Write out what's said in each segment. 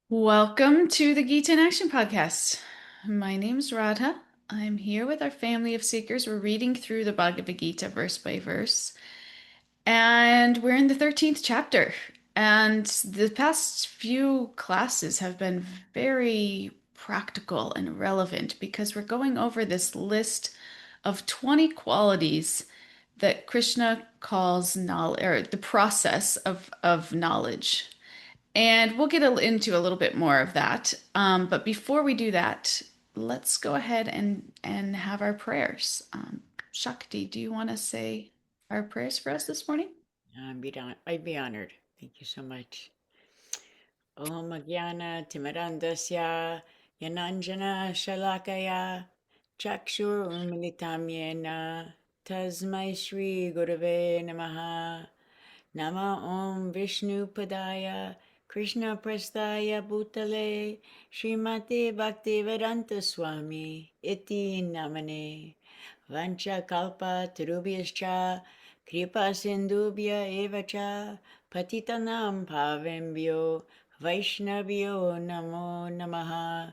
Welcome to the Gita in Action podcast. My name's Radha. I'm here with our family of seekers. We're reading through the Bhagavad-gītā verse by verse, and we're in the 13th chapter. And the past few classes have been very practical and relevant because we're going over this list of 20 qualities that Krishna calls knowledge, or the process of knowledge. And we'll get into a little bit more of that. But before we do that, let's go ahead and have our prayers. Shakti, do you want to say our prayers for us this morning? I'd be honored. Thank you so much. Om Jnana Timirandasya Yananjana Shalakaya Chakshur Unmilitam Yena Tasmai Shri Gurave Namaha Nama Om Vishnu Padaya Krishna Prastaya Bhutale Srimate Bhaktivedanta Swami Iti Namane Vancha Kalpa Tarubhyascha Kripa Sindhubhya Evacha Patitanam Pavembhyo Vaishnavyo Namo Namaha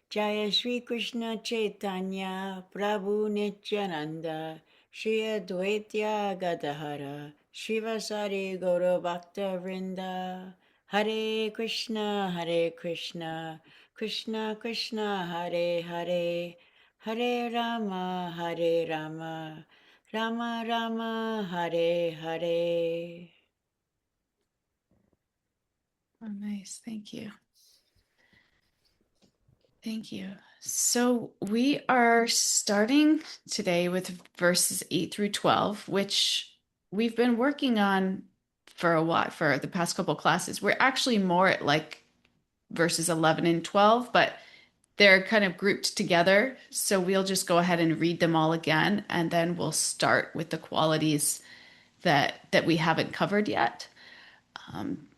Jaya Sri Krishna Chaitanya Prabhu Nityananda Shri Advaitya Gadahara Shivasari Gaura Bhakta Vrinda Hare Krishna Krishna Krishna Hare Hare Hare Rama Rama Rama Hare Hare. Oh, nice. Thank you. Thank you. So we are starting today with verses 8 through 12, which we've been working on for a while, for the past couple classes. We're actually more at like verses 11 and 12, but they're kind of grouped together. So we'll just go ahead and read them all again, and then we'll start with the qualities that we haven't covered yet. Um,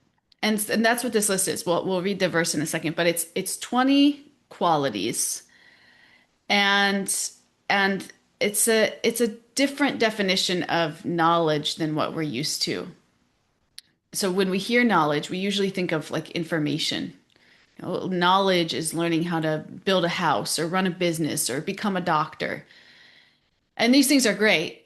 and that's what this list is. We'll read the verse in a second, but it's 20 qualities, and and it's a different definition of knowledge than what we're used to. So when we hear knowledge, we usually think of like information. Knowledge is learning how to build a house or run a business or become a doctor. And these things are great,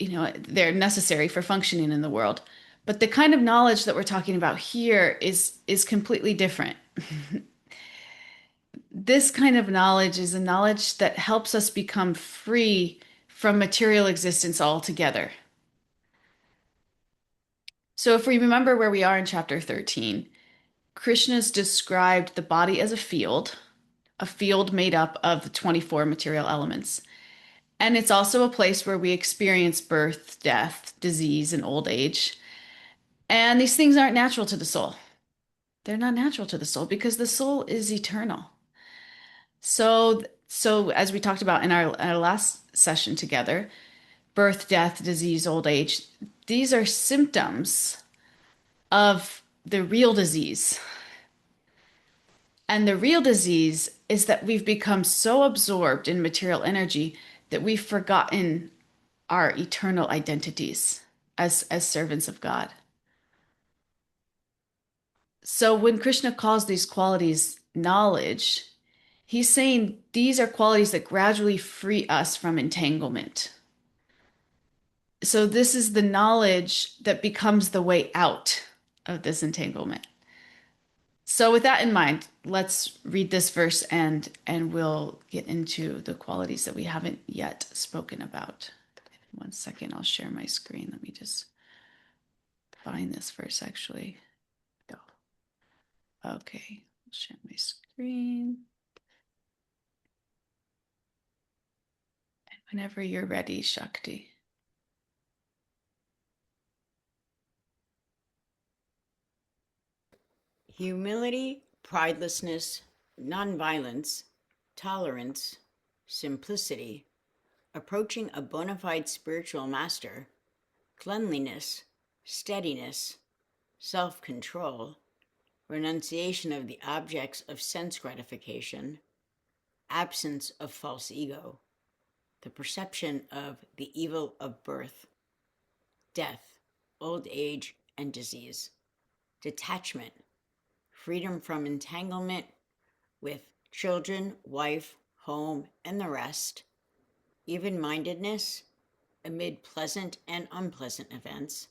they're necessary for functioning in the world. But the kind of knowledge that we're talking about here is completely different. This kind of knowledge is a knowledge that helps us become free from material existence altogether. So if we remember where we are in chapter 13, Krishna's described the body as a field made up of the 24 material elements. And it's also a place where we experience birth, death, disease, and old age. And these things aren't natural to the soul. They're not natural to the soul because the soul is eternal. So as we talked about in our last session together, birth, death, disease, old age, these are symptoms of the real disease. And the real disease is that we've become so absorbed in material energy that we've forgotten our eternal identities as servants of God. So when Krishna calls these qualities knowledge, he's saying these are qualities that gradually free us from entanglement. So this is the knowledge that becomes the way out of this entanglement. So with that in mind, let's read this verse and we'll get into the qualities that we haven't yet spoken about. 1 second, I'll share my screen. Let me just find this verse actually. Go. Okay, I'll share my screen. Whenever you're ready, Shakti. Humility, pridelessness, nonviolence, tolerance, simplicity, approaching a bona fide spiritual master, cleanliness, steadiness, self control, renunciation of the objects of sense gratification, absence of false ego, the perception of the evil of birth, death, old age, and disease, detachment, freedom from entanglement, with children, wife, home, and the rest, even-mindedness amid pleasant and unpleasant events,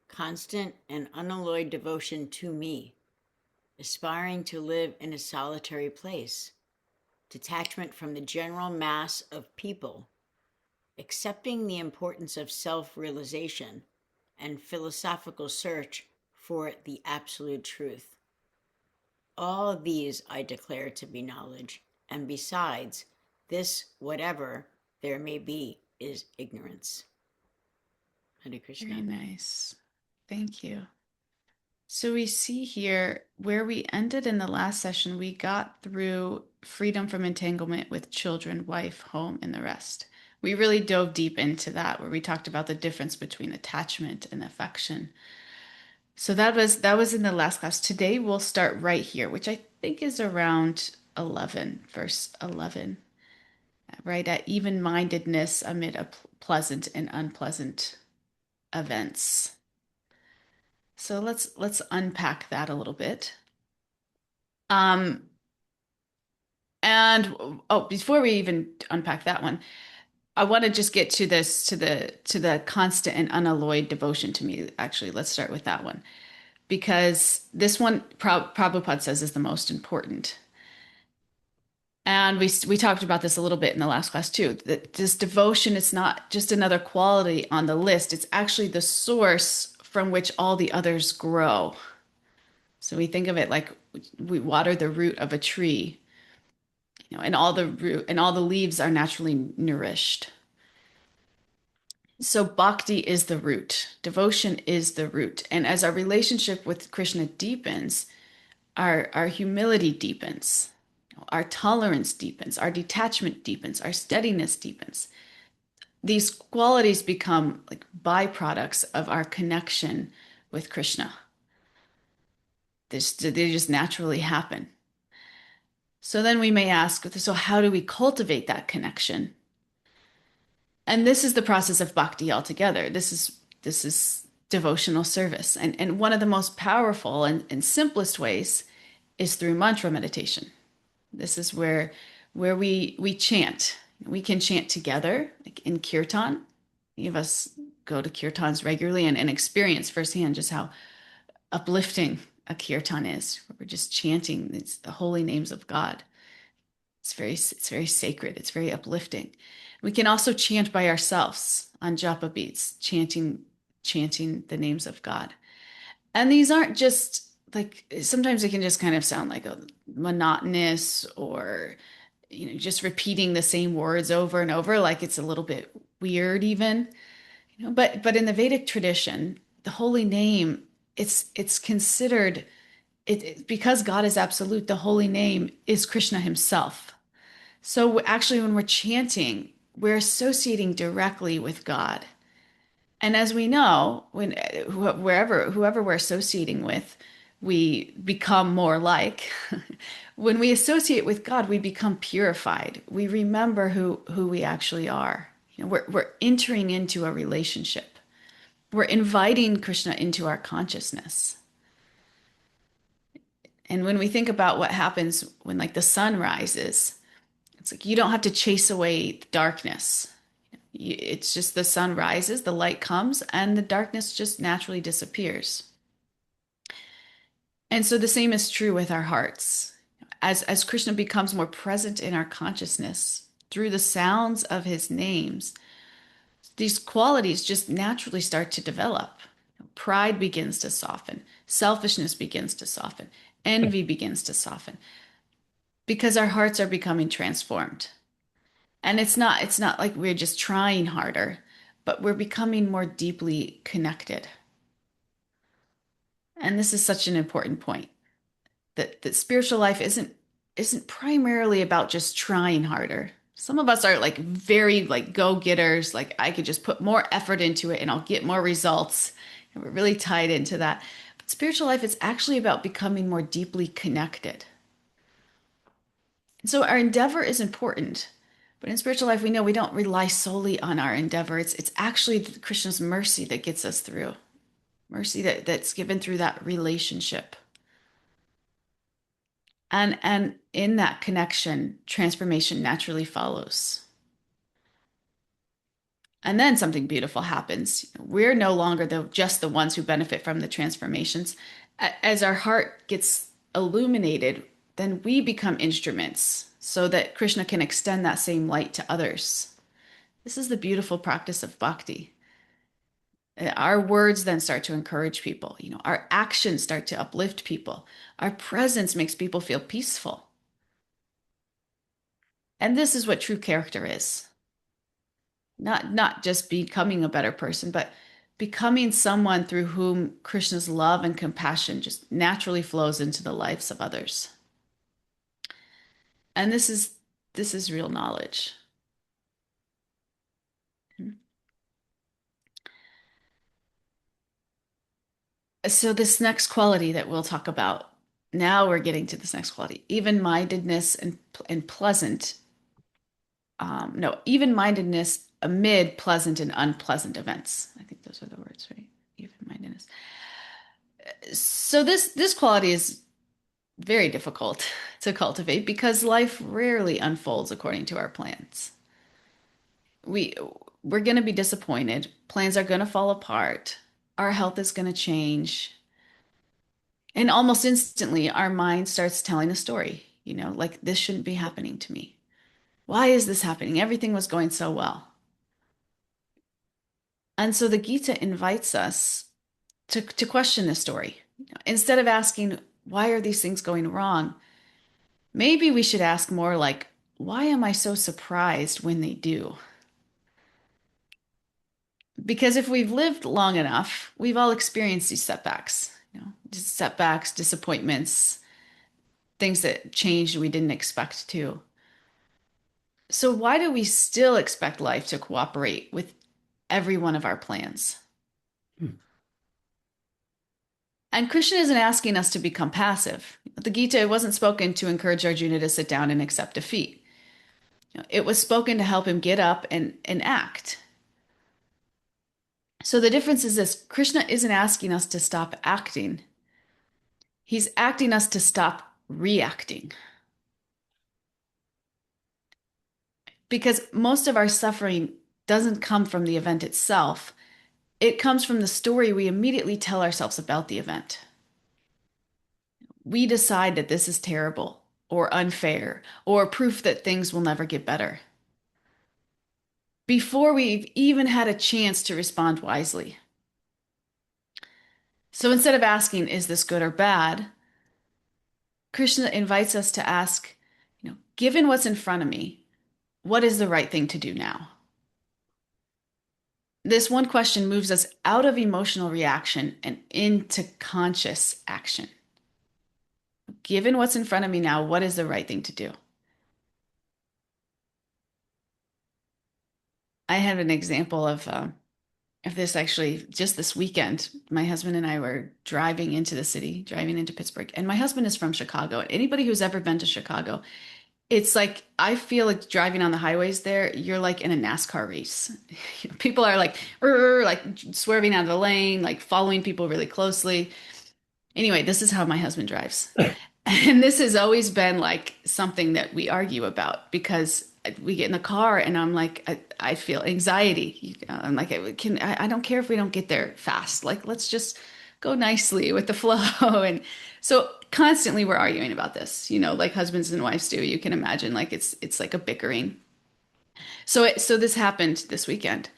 constant and unalloyed devotion to me, aspiring to live in a solitary place, detachment from the general mass of people, accepting the importance of self-realization, and philosophical search for the absolute truth. All these I declare to be knowledge, and besides, this whatever there may be is ignorance. Hare Very Krishna. nice. Thank you. So we see here where we ended in the last session, we got through freedom from entanglement with children, wife, home, and the rest. We really dove deep into that, where we talked about the difference between attachment and affection. So that was in the last class. Today we'll start right here, which I think is around 11, verse 11, right at even-mindedness amid a pleasant and unpleasant events. So let's unpack that a little bit. Um, and oh, before we even unpack that one, I want to just get to this to the constant and unalloyed devotion to me. Actually, let's start with that one because this one Prabhupada says is the most important. And we talked about this a little bit in the last class too. That this devotion is not just another quality on the list. It's actually the source from which all the others grow. So we think of it like we water the root of a tree, and all the root and all the leaves are naturally nourished. So bhakti is the root, devotion is the root. And as our relationship with Krishna deepens, our humility deepens, our tolerance deepens, our detachment deepens, our steadiness deepens. These qualities become like byproducts of our connection with Krishna. They just naturally happen. So then we may ask, so how do we cultivate that connection? And this is the process of bhakti altogether. This is devotional service. And one of the most powerful and simplest ways is through mantra meditation. This is where we chant. We can chant together, like in kirtan. Many of us go to kirtans regularly and experience firsthand just how uplifting a kirtan is. We're just chanting the holy names of God. It's very sacred. It's very uplifting. We can also chant by ourselves on japa beats, chanting the names of God. And these aren't just like sometimes it can just kind of sound like a monotonous or just repeating the same words over and over, like it's a little bit weird even. But in the Vedic tradition, the holy name, it's considered because God is absolute, the holy name is Krishna himself. So actually, when we're chanting, we're associating directly with God. And as we know, when whoever we're associating with, we become more like. When we associate with God, we become purified. We remember who we actually are. We're entering into a relationship. We're inviting Krishna into our consciousness. And when we think about what happens when like the sun rises, it's like you don't have to chase away the darkness. It's just the sun rises, the light comes, and the darkness just naturally disappears. And so the same is true with our hearts. As Krishna becomes more present in our consciousness through the sounds of his names, these qualities just naturally start to develop. Pride begins to soften, selfishness begins to soften, envy begins to soften because our hearts are becoming transformed. And it's not like we're just trying harder, but we're becoming more deeply connected. And this is such an important point that spiritual life isn't primarily about just trying harder. Some of us are like very like go-getters, like I could just put more effort into it and I'll get more results. And we're really tied into that. But spiritual life is actually about becoming more deeply connected. So our endeavor is important. But in spiritual life, we know we don't rely solely on our endeavor. It's actually Krishna's mercy that gets us through. Mercy that's given through that relationship. And in that connection, transformation naturally follows. And then something beautiful happens. We're no longer just the ones who benefit from the transformations. As our heart gets illuminated, then we become instruments so that Krishna can extend that same light to others. This is the beautiful practice of bhakti. Our words then start to encourage people. Our actions start to uplift people. Our presence makes people feel peaceful. And this is what true character is. Not just becoming a better person, but becoming someone through whom Krishna's love and compassion just naturally flows into the lives of others. And this is real knowledge. So this next quality that we'll talk about, now we're getting to this next quality, even-mindedness and pleasant. No, even-mindedness amid pleasant and unpleasant events. I think those are the words, right? Even-mindedness. So this quality is very difficult to cultivate because life rarely unfolds according to our plans. We we're going to be disappointed. Plans are going to fall apart. Our health is going to change. And almost instantly our mind starts telling a story, like this shouldn't be happening to me. Why is this happening? Everything was going so well. And so the Gita invites us to question this story. Instead of asking, why are these things going wrong? Maybe we should ask more like, why am I so surprised when they do? Because if we've lived long enough, we've all experienced these setbacks, just setbacks, disappointments, things that changed we didn't expect to. So why do we still expect life to cooperate with every one of our plans? Hmm. And Krishna isn't asking us to become passive. The Gita wasn't spoken to encourage Arjuna to sit down and accept defeat. It was spoken to help him get up and act. So the difference is this: Krishna isn't asking us to stop acting. He's asking us to stop reacting. Because most of our suffering doesn't come from the event itself. It comes from the story we immediately tell ourselves about the event. We decide that this is terrible or unfair or proof that things will never get better before we've even had a chance to respond wisely. So instead of asking, is this good or bad? Krishna invites us to ask, given what's in front of me, what is the right thing to do now? This one question moves us out of emotional reaction and into conscious action. Given what's in front of me now, what is the right thing to do? I have an example of this actually just this weekend. My husband and I were driving into the city, driving into Pittsburgh, and my husband is from Chicago. Anybody who's ever been to Chicago, it's like I feel like driving on the highways there, you're like in a NASCAR race. People are like, like swerving out of the lane, like following people really closely. Anyway, this is how my husband drives. And this has always been like something that we argue about because we get in the car and I'm like, I feel anxiety. I'm like, I don't care if we don't get there fast. Like, let's just go nicely with the flow. And so constantly we're arguing about this, like husbands and wives do. You can imagine like it's like a bickering. So this happened this weekend.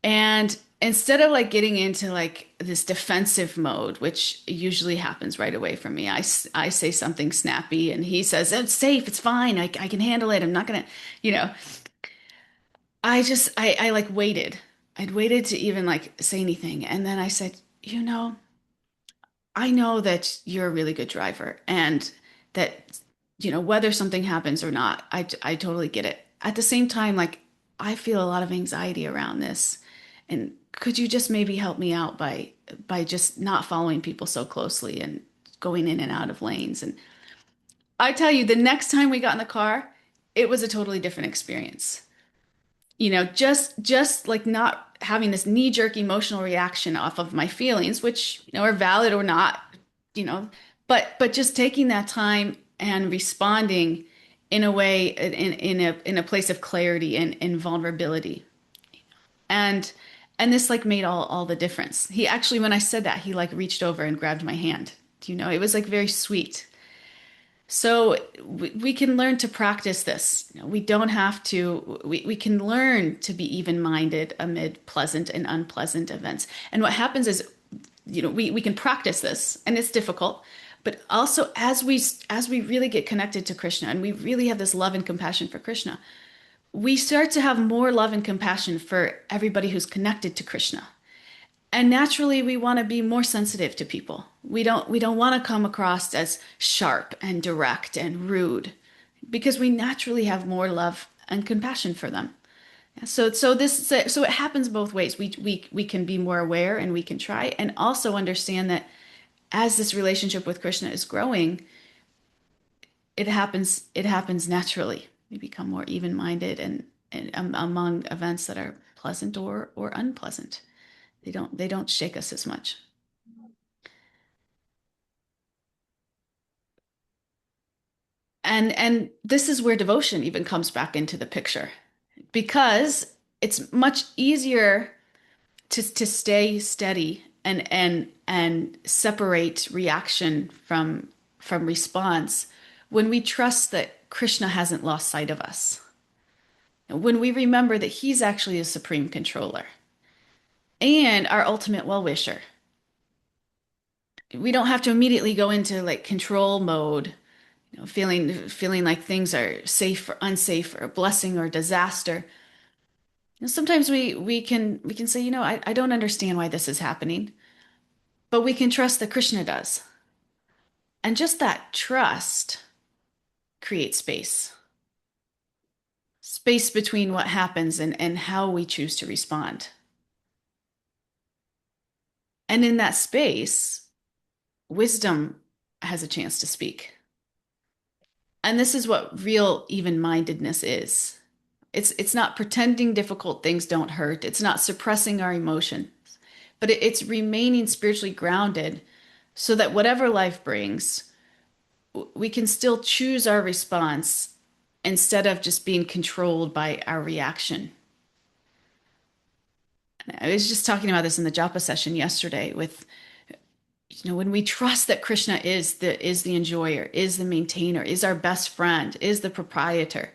And instead of like getting into like this defensive mode, which usually happens right away for me, I say something snappy and he says, it's safe, it's fine, I can handle it. I'm not gonna, you know, I like waited. I'd waited to even like say anything. And then I said, I know that you're a really good driver and that, whether something happens or not, I totally get it. At the same time, like I feel a lot of anxiety around this. And could you just maybe help me out by just not following people so closely and going in and out of lanes? And I tell you, the next time we got in the car, it was a totally different experience. Just like not having this knee-jerk emotional reaction off of my feelings, which, are valid or not, you know, but just taking that time and responding in a way in a place of clarity and vulnerability. And and this like made all the difference. He actually, when I said that, he like reached over and grabbed my hand. Do you know? It was like very sweet. So we can learn to practice this. We don't have to, we can learn to be even-minded amid pleasant and unpleasant events. And what happens is, we can practice this and it's difficult, but also as we really get connected to Krishna and we really have this love and compassion for Krishna, we start to have more love and compassion for everybody who's connected to Krishna. And naturally, we want to be more sensitive to people. We don't want to come across as sharp and direct and rude because we naturally have more love and compassion for them. So it happens both ways. We can be more aware and we can try and also understand that as this relationship with Krishna is growing, it happens naturally. We become more even-minded and among events that are pleasant or unpleasant. They don't shake us as much. And this is where devotion even comes back into the picture because it's much easier to stay steady and separate reaction from response when we trust that Krishna hasn't lost sight of us. When we remember that he's actually a supreme controller and our ultimate well-wisher. We don't have to immediately go into like control mode, feeling like things are safe or unsafe or a blessing or disaster. Sometimes we can say, I don't understand why this is happening, but we can trust that Krishna does. And just that trust creates space between what happens and how we choose to respond. And in that space, wisdom has a chance to speak. And this is what real even-mindedness is. It's not pretending difficult things don't hurt. It's not suppressing our emotions, but it's remaining spiritually grounded so that whatever life brings, we can still choose our response instead of just being controlled by our reaction. I was just talking about this in the japa session yesterday with, when we trust that Krishna is the enjoyer, is the maintainer, is our best friend, is the proprietor.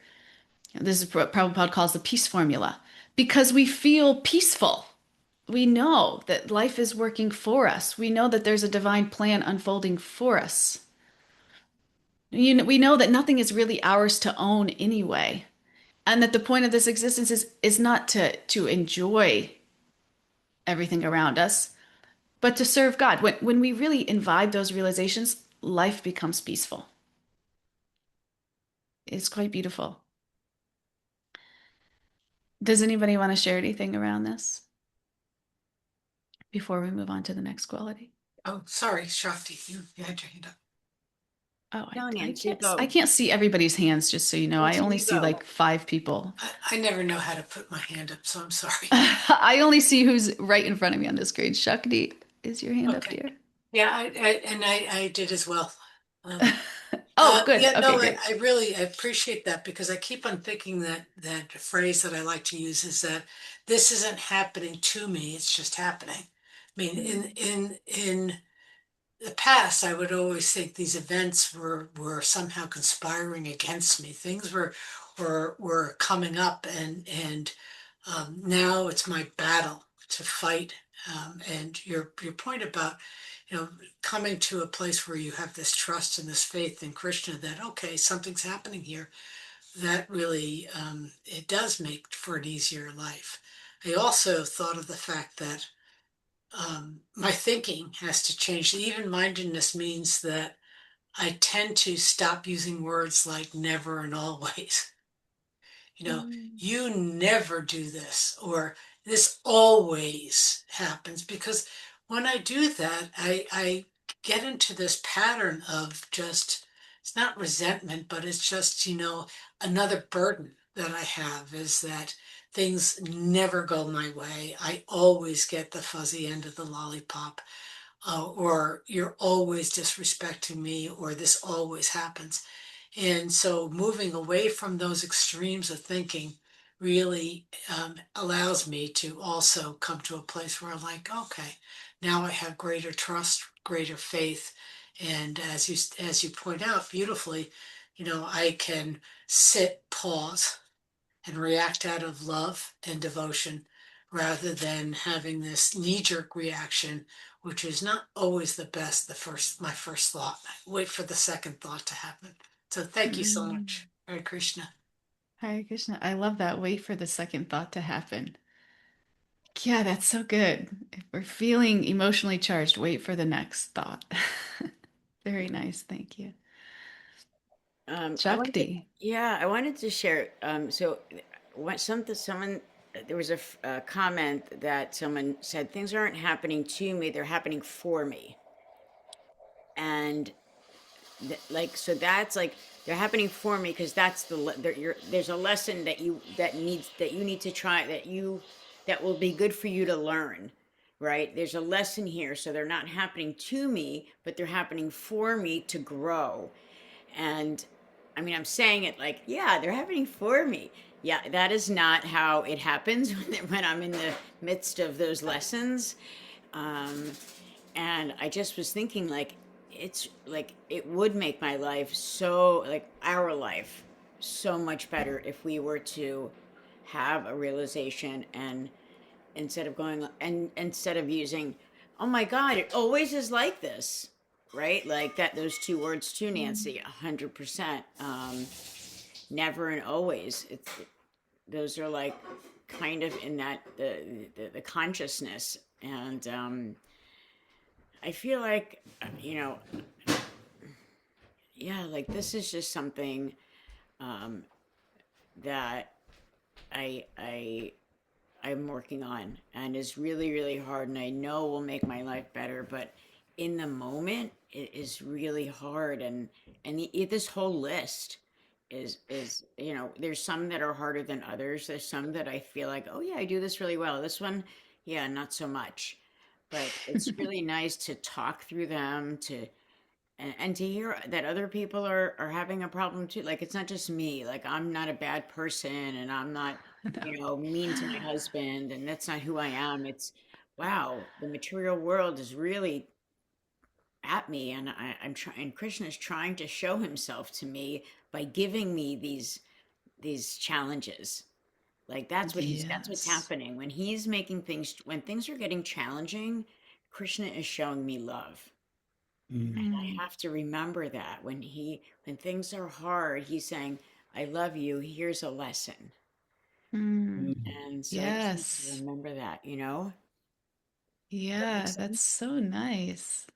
This is what Prabhupada calls the peace formula. Because we feel peaceful. We know that life is working for us. We know that there's a divine plan unfolding for us. We know that nothing is really ours to own anyway. And that the point of this existence is not to enjoy everything around us, but to serve God. When we really imbibe those realizations, life becomes peaceful. It's quite beautiful. Does anybody want to share anything around this before we move on to the next quality? Oh, sorry, Shakti, you had your hand up. Oh, No, I Nancy, can't go. I can't see everybody's hands, just so you know. I Nancy, only you see go. like 5 people. I never know how to put my hand up, so I'm sorry. I only see who's right in front of me on the screen. Shakti, is your hand up, Okay. dear? Yeah, I did as well. Oh, good. Yeah, Okay, no, great. I really I appreciate that because I keep on thinking that phrase that I like to use is that this isn't happening to me, it's just happening. I mean, Mm. in the past, I would always think these events were somehow conspiring against me. Things were coming up, and now it's my battle to fight. And your point about coming to a place where you have this trust and this faith in Krishna that okay, something's happening here. That really it does make for an easier life. I also thought of the fact that my thinking has to change. The even-mindedness means that I tend to stop using words like never and always. You know, Mm. you never do this, or this always happens. Because when I do that, I get into this pattern of just, it's not resentment, but it's just, another burden that I have is that things never go my way. I always get the fuzzy end of the lollipop. or you're always disrespecting me, or this always happens. And so moving away from those extremes of thinking really allows me to also come to a place where I'm like, okay, now I have greater trust, greater faith. And as you point out beautifully, I can sit, pause, and react out of love and devotion rather than having this knee-jerk reaction, which is not always the best. My first thought. Wait for the second thought to happen. So thank you so Mm. much, Hare Krishna. Hare Krishna. I love that. Wait for the second thought to happen. Yeah, that's so good. If we're feeling emotionally charged, wait for the next thought. Very nice. Thank you. I wanted to, Shakti. yeah, I wanted to share. So, someone, there was a comment that someone said things aren't happening to me; they're happening for me, and like so that's like they're happening for me because that's there's a lesson that you need to try that will be good for you to learn, right? There's a lesson here, so they're not happening to me, but they're happening for me to grow. And I mean, I'm saying it like, yeah, they're happening for me. Yeah, that is not how it happens when I'm in the midst of those lessons. Um, and I just was thinking, like, it's like it would make my life so, like, our life so much better if we were to have a realization and instead of using, oh my God, it always is like this, right? Like that, those two words too, Nancy, 100%. Never and always. Those are like kind of in that the consciousness, and I feel like yeah, like this is just something um, that I I'm working on and is really, really hard. And I know will make my life better, but in the moment, it is really hard. This whole list is, there's some that are harder than others. There's some that I feel like, oh yeah, I do this really well. This one, yeah, not so much. But it's really nice to talk through them, and to hear that other people are having a problem too. Like it's not just me. Like I'm not a bad person, and I'm not, No. mean to my husband, and that's not who I am. It's wow, the material world is really at me, and I'm trying. Krishna is trying to show himself to me by giving me these challenges. Like that's what's Yes. happening when he's making things when things are getting challenging. Krishna is showing me love. And I Mm. have to remember that when things are hard, he's saying, I love you. Here's a lesson. Mm. Mm. And so I just need to Yes. remember that. Does that make Yeah, that's sense? so nice.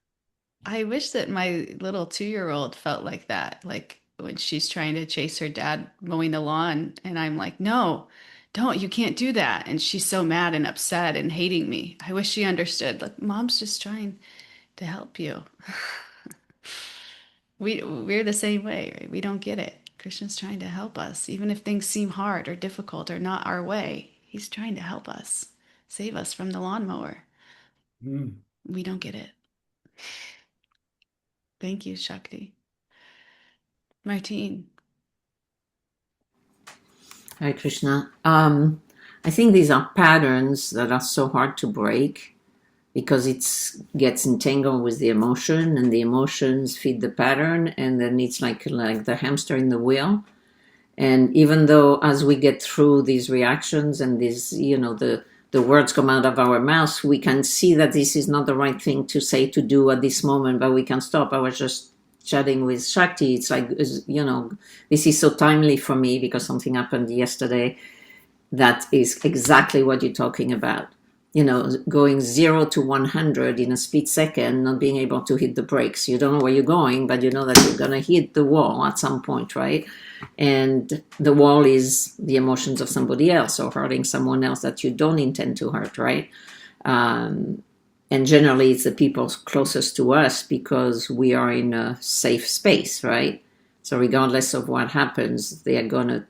I wish that my little 2-year-old felt like that. Like when she's trying to chase her dad mowing the lawn, and I'm like, no, don't, you can't do that. And she's so mad and upset and hating me. I wish she understood. Like, mom's just trying to help you. We're the same way, right? We don't get it. Krishna's trying to help us, even if things seem hard or difficult or not our way. He's trying to help us, save us from the lawnmower. Mm. We don't get it. Thank you, Shakti. Martine. Hare Krishna. I think these are patterns that are so hard to break because it gets entangled with the emotion, and the emotions feed the pattern, and then it's like the hamster in the wheel. And even though as we get through these reactions and these, the words come out of our mouths, we can see that this is not the right thing to say, to do at this moment, but we can stop. I was just chatting with Shakti. It's like, this is so timely for me because something happened yesterday that is exactly what you're talking about. Going 0 to 100 in a split second, not being able to hit the brakes. You don't know where you're going, but you know that you're going to hit the wall at some point, right? And the wall is the emotions of somebody else or hurting someone else that you don't intend to hurt, right? And generally, it's the people closest to us because we are in a safe space, right? So regardless of what happens, they are going to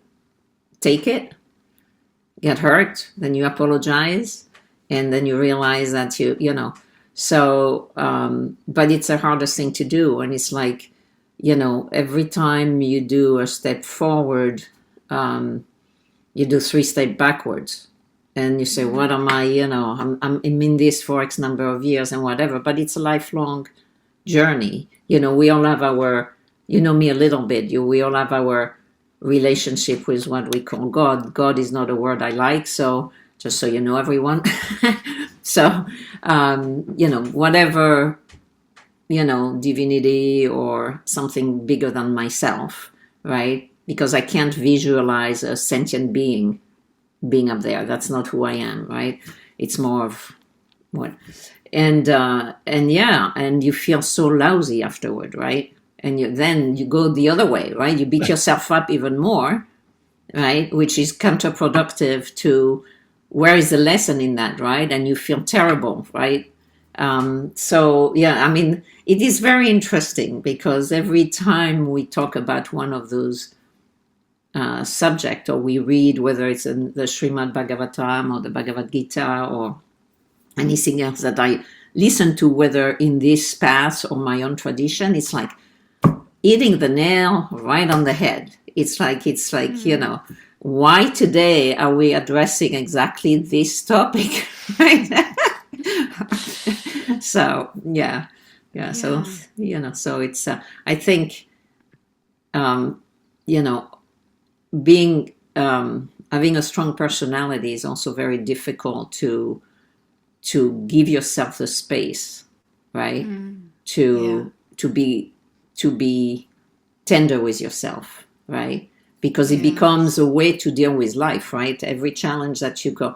take it, get hurt, then you apologize, and then you realize that So, but it's the hardest thing to do. And it's like, every time you do a step forward, you do 3 steps backwards. And you say, what am I, I'm in this for X number of years and whatever, but it's a lifelong journey. We all have our, me a little bit, we all have our relationship with what we call God. God is not a word I like, so just so you know, everyone. So, whatever, divinity or something bigger than myself, right? Because I can't visualize a sentient being up there. That's not who I am, right? It's more of what, and yeah, and you feel so lousy afterward, right? And then you go the other way, right? You beat yourself up even more, right? Which is counterproductive to where is the lesson in that, right? And you feel terrible, right? So yeah, I mean, it is very interesting because every time we talk about one of those subject, or we read, whether it's in the Srimad Bhagavatam or the Bhagavad-gītā or anything else that I listen to, whether in this path or my own tradition, it's like hitting the nail right on the head. It's like why today are we addressing exactly this topic, right? So yeah. So so it's I think being having a strong personality is also very difficult to give yourself the space, right? To be tender with yourself, right? Because it becomes a way to deal with life, right? Every challenge that you go,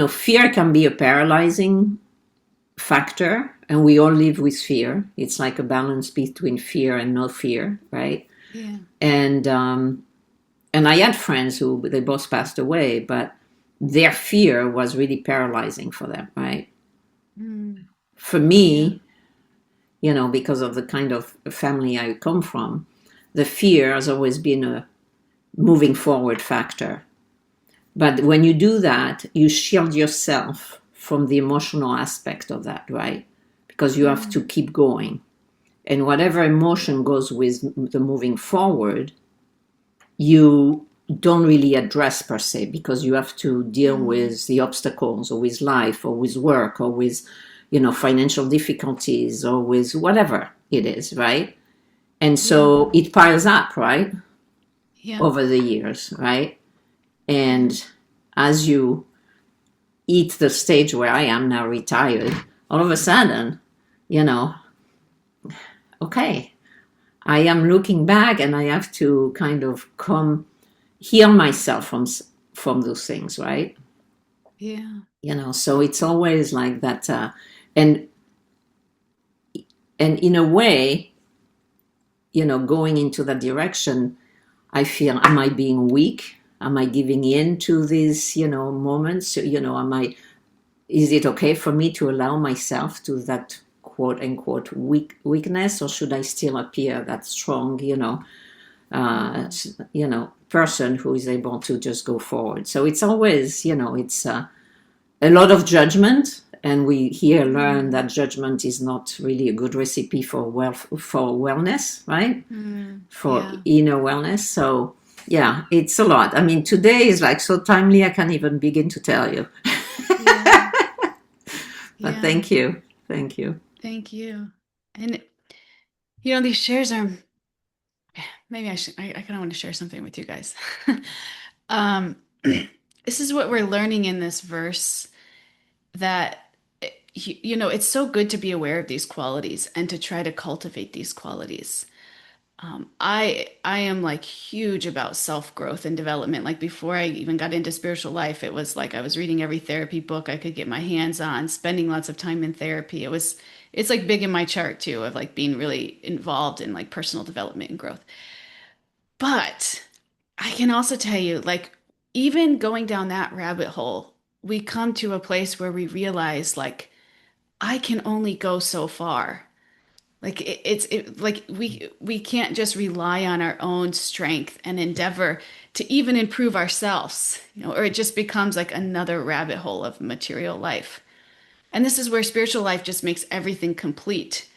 fear can be a paralyzing factor, and we all live with fear. It's like a balance between fear and no fear, right? Yeah. And I had friends who they both passed away, but their fear was really paralyzing for them, right? For me, because of the kind of family I come from, the fear has always been a moving forward factor. But when you do that, you shield yourself from the emotional aspect of that, right? Because you have to keep going. And whatever emotion goes with the moving forward, you don't really address per se, because you have to deal with the obstacles, or with life, or with work, or with, financial difficulties, or with whatever it is, right? And so it piles up, right? Yeah. Over the years, right? And as you hit the stage where I am now, retired, all of a sudden, okay, I am looking back and I have to kind of heal myself from those things, right? Yeah. So it's always like that, and in a way, going into that direction, I feel, am I being weak? Am I giving in to these, moments? Is it okay for me to allow myself to that quote unquote weakness, or should I still appear that strong, person who is able to just go forward? So it's always, it's a lot of judgment, and we here learn that judgment is not really a good recipe for wellness, right? For inner wellness. So yeah, it's a lot. I mean, today is like so timely, I can't even begin to tell you. But thank you. Thank you. And these shares are, maybe I kind of want to share something with you guys. This is what we're learning in this verse, that it's so good to be aware of these qualities and to try to cultivate these qualities. I am like huge about self-growth and development. Like before I even got into spiritual life, it was like I was reading every therapy book I could get my hands on, spending lots of time in therapy. It's like big in my chart too, of like being really involved in like personal development and growth. But I can also tell you, like, even going down that rabbit hole, we come to a place where we realize, like, I can only go so far. Like like we can't just rely on our own strength and endeavor to even improve ourselves, or it just becomes like another rabbit hole of material life. And this is where spiritual life just makes everything complete.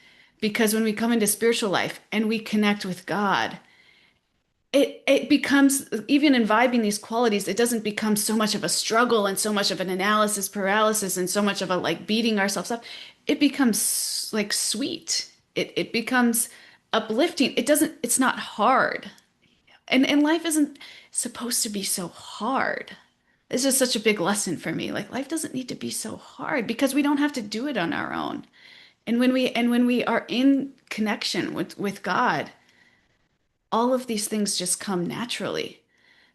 Because when we come into spiritual life and we connect with God, it becomes, even imbibing these qualities, it doesn't become so much of a struggle and so much of an analysis paralysis and so much of a like beating ourselves up. It becomes like sweet. It becomes uplifting. It's not hard. And life isn't supposed to be so hard. This is such a big lesson for me. Like life doesn't need to be so hard because we don't have to do it on our own. And when we are in connection with God, all of these things just come naturally.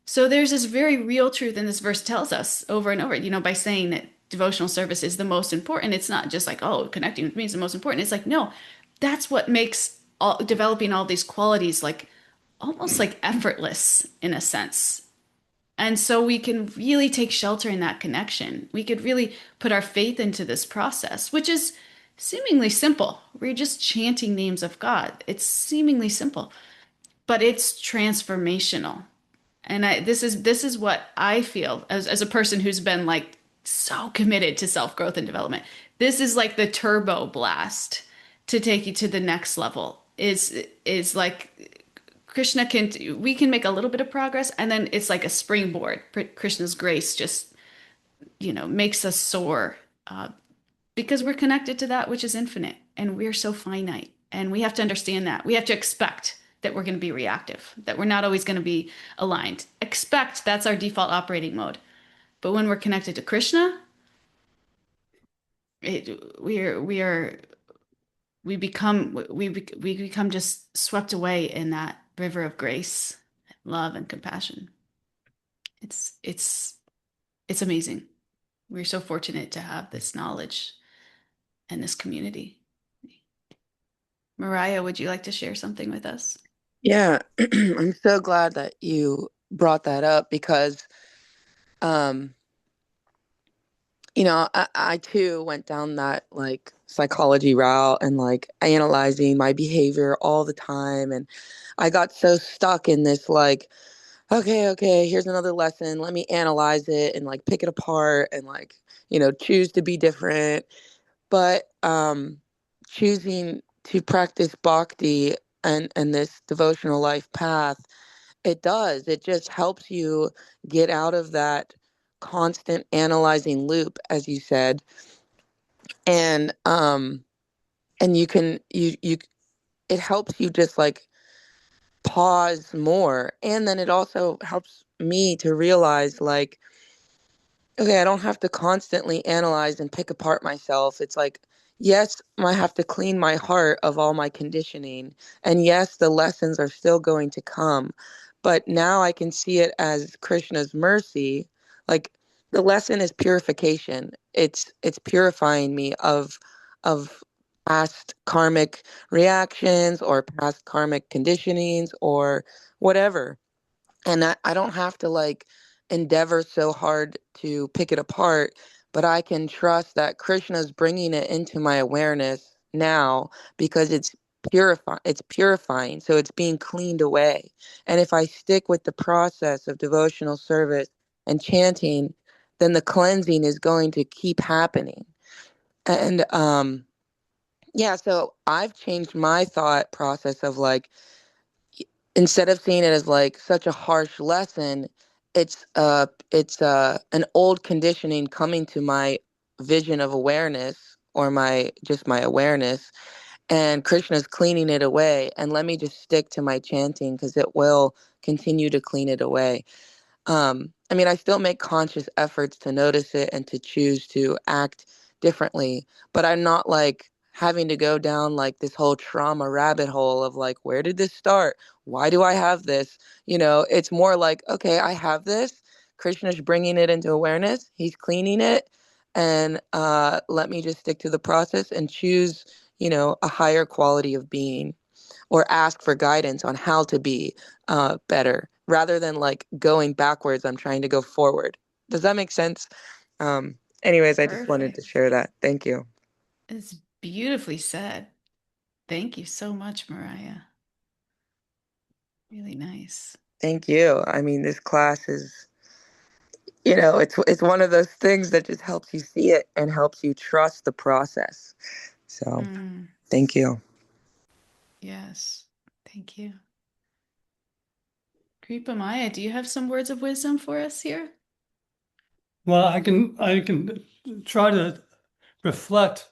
So there's this very real truth, and this verse tells us over and over, by saying that devotional service is the most important. It's not just like, oh, connecting with me is the most important. It's like, no, that's what makes developing all these qualities like almost like effortless in a sense. And so we can really take shelter in that connection. We could really put our faith into this process, which is seemingly simple. We're just chanting names of God. It's seemingly simple, but it's transformational. And this is what I feel as a person who's been like so committed to self-growth and development. This is like the turbo blast to take you to the next level. Is like we can make a little bit of progress and then it's like a springboard. Krishna's grace just, makes us soar because we're connected to that which is infinite and we're so finite. And we have to understand that. We have to expect that we're going to be reactive, that we're not always going to be aligned. Expect that's our default operating mode. But when we're connected to Krishna, we become just swept away in that river of grace, love, and compassion. It's it's amazing. We're so fortunate to have this knowledge and this community. Mariah, would you like to share something with us? Yeah, I'm so glad that you brought that up because, um, I too went down that like psychology route and like analyzing my behavior all the time. And I got so stuck in this like, okay, here's another lesson. Let me analyze it and like pick it apart and like, choose to be different. But choosing to practice bhakti and this devotional life path, it does. It just helps you get out of that constant analyzing loop, as you said. And you can you it helps you just like pause more. And then it also helps me to realize like, okay, I don't have to constantly analyze and pick apart myself. It's like, yes, I have to clean my heart of all my conditioning. And yes, the lessons are still going to come. But now I can see it as Krishna's mercy. Like the lesson is purification. It's purifying me of past karmic reactions or past karmic conditionings or whatever. And I don't have to like endeavor so hard to pick it apart, but I can trust that Krishna's bringing it into my awareness now because it's purifying, so it's being cleaned away. And if I stick with the process of devotional service and chanting, then the cleansing is going to keep happening. And yeah, so I've changed my thought process of like, instead of seeing it as like such a harsh lesson, it's an old conditioning coming to my vision of awareness or my awareness, and Krishna's cleaning it away, and let me just stick to my chanting because it will continue to clean it away. I mean, I still make conscious efforts to notice it and to choose to act differently, but I'm not like having to go down like this whole trauma rabbit hole of like, where did this start? Why do I have this? It's more like, okay, I have this. Krishna's bringing it into awareness. He's cleaning it. And let me just stick to the process and choose, a higher quality of being or ask for guidance on how to be better rather than like going backwards. I'm trying to go forward. Does that make sense? Um, Anyways, I just wanted to Perfect. share that. Thank you. It's beautifully said. Thank you so much, Mariah. Really nice. Thank you. I mean, this class is it's one of those things that just helps you see it and helps you trust the process. So thank you. Yes. Thank you. Kripa Maya, do you have some words of wisdom for us here? Well, I can try to reflect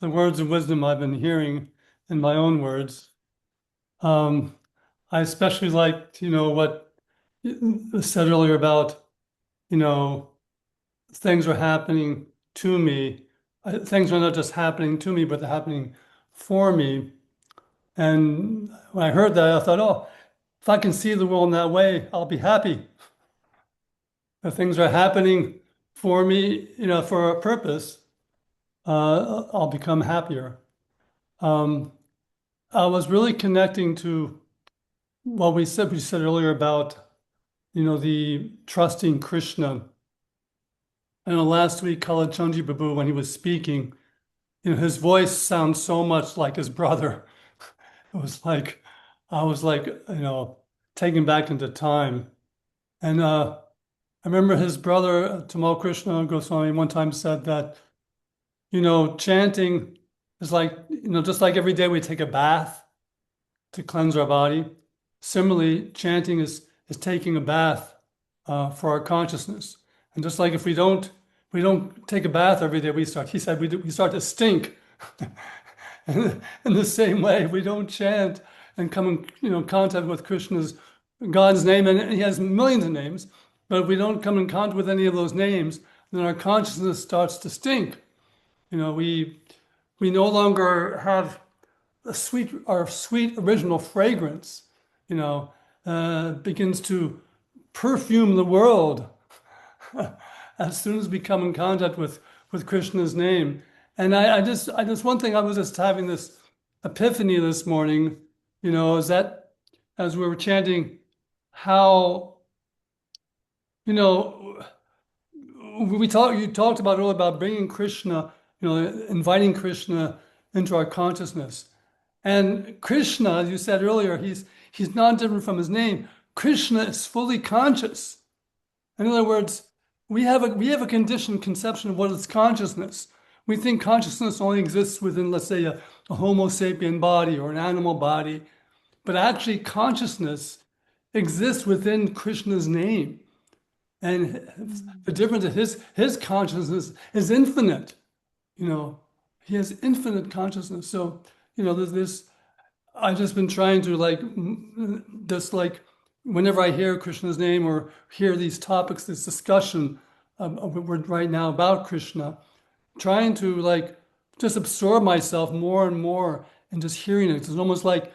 the words of wisdom I've been hearing in my own words. I especially liked, what was said earlier about, things are happening to me. Things are not just happening to me, but they're happening for me. And when I heard that, I thought, oh, if I can see the world in that way, I'll be happy. The things are happening for me, for a purpose. I'll become happier. Um, I was really connecting to what we said earlier about, the trusting Krishna. And last week, Kalachandji Babu, when he was speaking, his voice sounds so much like his brother. It was like, I was like, taken back into time. And I remember his brother, Tamal Krishna Goswami, one time said that, chanting is like, just like every day we take a bath to cleanse our body. Similarly, chanting is taking a bath for our consciousness. And just like if we don't take a bath every day, he said we start to stink. In the same way, we don't chant and come in contact with Krishna's God's name, and he has millions of names, but if we don't come in contact with any of those names, then our consciousness starts to stink. We no longer have our sweet original fragrance, begins to perfume the world as soon as we come in contact with Krishna's name. And I just one thing I was just having this epiphany this morning, is that as we were chanting, how, you talked about earlier about bringing Krishna, inviting Krishna into our consciousness. And Krishna, as you said earlier, he's not different from his name. Krishna is fully conscious. In other words, we have a conditioned conception of what is consciousness. We think consciousness only exists within, let's say, a Homo sapien body or an animal body, but actually consciousness exists within Krishna's name. And the difference is his consciousness is infinite. He has infinite consciousness. So, there's this. I've just been trying to just whenever I hear Krishna's name or hear these topics, this discussion right now about Krishna, trying to just absorb myself more and more and just hearing it. It's almost like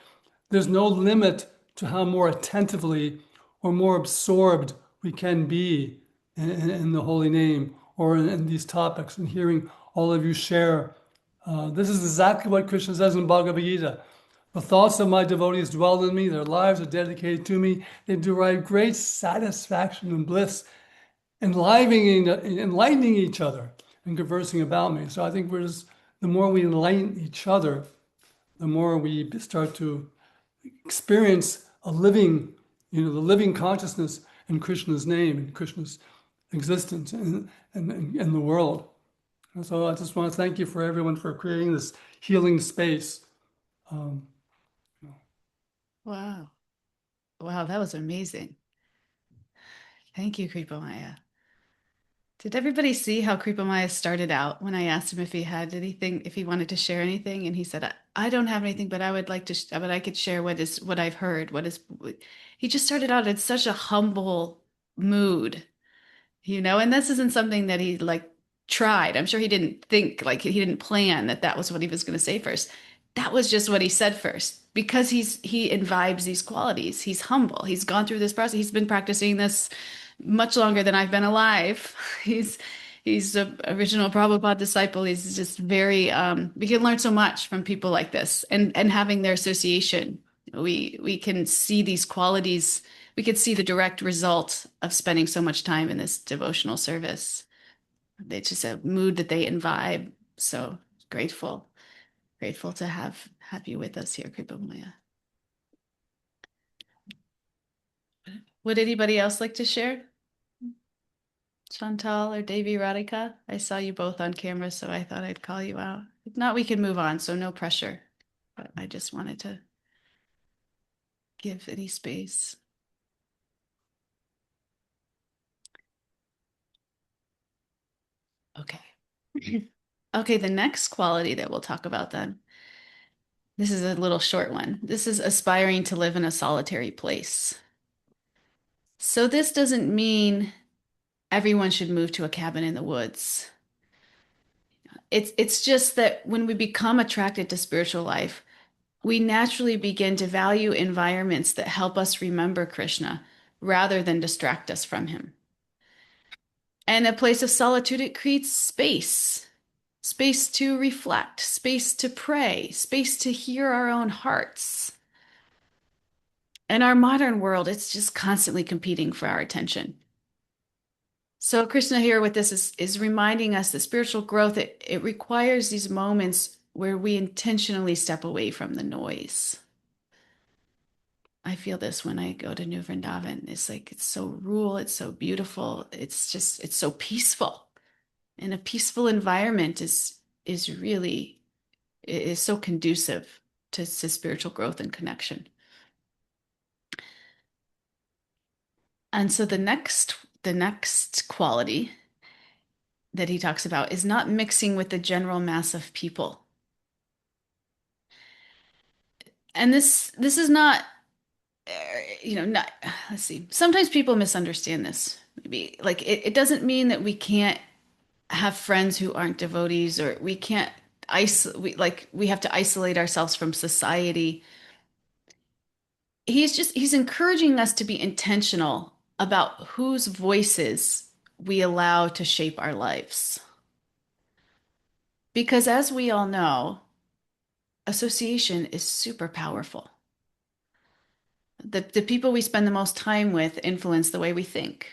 there's no limit to how more attentively or more absorbed we can be in the holy name or in these topics and hearing all of you share. This is exactly what Krishna says in Bhagavad-gītā. The thoughts of my devotees dwell in me, their lives are dedicated to me, they derive great satisfaction and bliss, enlightening each other and conversing about me. So I think the more we enlighten each other, the more we start to experience the living consciousness in Krishna's name, in Krishna's existence in the world. And so I just want to thank you for everyone for creating this healing space. Wow. Wow, that was amazing. Thank you, Kripa Maya. Did everybody see how Kripa Maya started out when I asked him if he had anything, if he wanted to share anything? And he said, I don't have anything, but I would like to, but I could share what I've heard. He just started out in such a humble mood, and this isn't something that he tried. I'm sure he didn't think, he didn't plan that was what he was going to say first. That was just what he said first because he imbibes these qualities. He's humble. He's gone through this process. He's been practicing this much longer than I've been alive. He's an original Prabhupada disciple. He's just very we can learn so much from people like this and having their association. We can see these qualities. We could see the direct result of spending so much time in this devotional service. It's just a mood that they imbibe. So grateful to have you with us here, Kripa Maya. Would anybody else like to share? Chantal or Devi Radhika. I saw you both on camera, so I thought I'd call you out. If not, we can move on, so no pressure. But I just wanted to give any space. Okay. Okay, the next quality that we'll talk about then. This is a little short one. This is aspiring to live in a solitary place. So this doesn't mean everyone should move to a cabin in the woods. It's just that when we become attracted to spiritual life, we naturally begin to value environments that help us remember Krishna rather than distract us from him. And a place of solitude, it creates space, space to reflect, space to pray, space to hear our own hearts. In our modern world, it's just constantly competing for our attention. So Krishna here with this is reminding us that spiritual growth, it requires these moments where we intentionally step away from the noise. I feel this when I go to New Vrindavan. It's like it's so rural, it's so beautiful, it's so peaceful. And a peaceful environment is really is so conducive to spiritual growth and connection. And so the next quality that he talks about is not mixing with the general mass of people. And this is not not, let's see. Sometimes people misunderstand this. Maybe like it doesn't mean that we can't have friends who aren't devotees, or we can't we have to isolate ourselves from society. He's encouraging us to be intentional about whose voices we allow to shape our lives. Because as we all know, association is super powerful. The people we spend the most time with influence the way we think,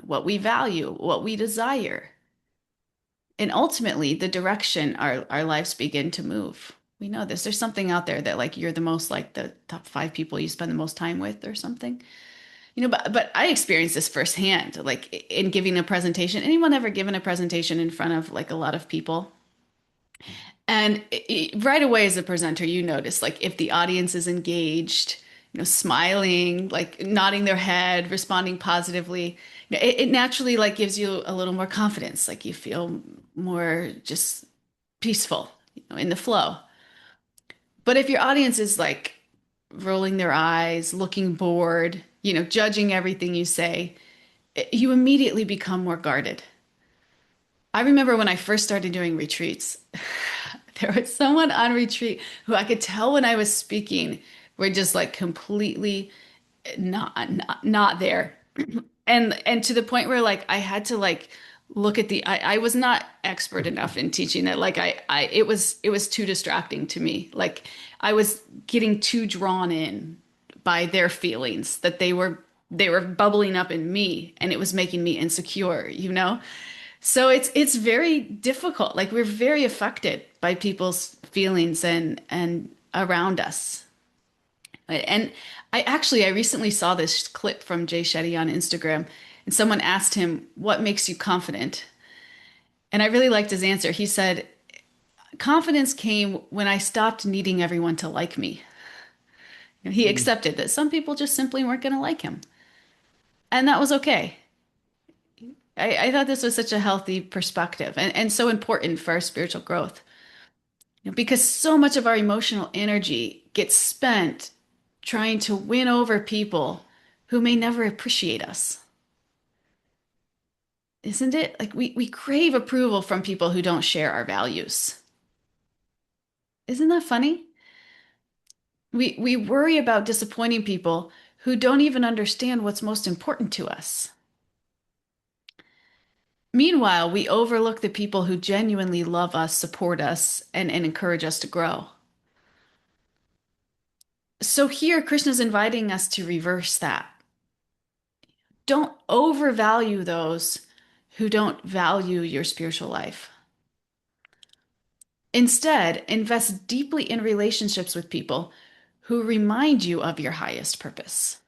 what we value, what we desire, and ultimately the direction our lives begin to move. We know this. There's something out there that like you're the most like the top 5 people you spend the most time with or something. But I experienced this firsthand, like in giving a presentation. Anyone ever given a presentation in front of like a lot of people? And right away as a presenter, you notice like if the audience is engaged, smiling, like nodding their head, responding positively, it naturally like gives you a little more confidence. Like you feel more just peaceful, in the flow. But if your audience is like rolling their eyes, looking bored, judging everything you say, you immediately become more guarded. I remember when I first started doing retreats, there was someone on retreat who I could tell when I was speaking were just like completely not there. And to the point where like I had to like look at I was not expert enough in teaching it. Like it was too distracting to me. Like I was getting too drawn in by their feelings that they were bubbling up in me, and it was making me insecure. So it's very difficult. Like we're very affected by people's feelings and around us. And I recently saw this clip from Jay Shetty on Instagram, and someone asked him, "What makes you confident?" And I really liked his answer. He said, "Confidence came when I stopped needing everyone to like me." He accepted that some people just simply weren't going to like him, and that was okay. I thought this was such a healthy perspective and so important for our spiritual growth. Because so much of our emotional energy gets spent trying to win over people who may never appreciate us. Isn't it? Like we crave approval from people who don't share our values. Isn't that funny? We worry about disappointing people who don't even understand what's most important to us. Meanwhile, we overlook the people who genuinely love us, support us, and encourage us to grow. So here, Krishna's inviting us to reverse that. Don't overvalue those who don't value your spiritual life. Instead, invest deeply in relationships with people who remind you of your highest purpose.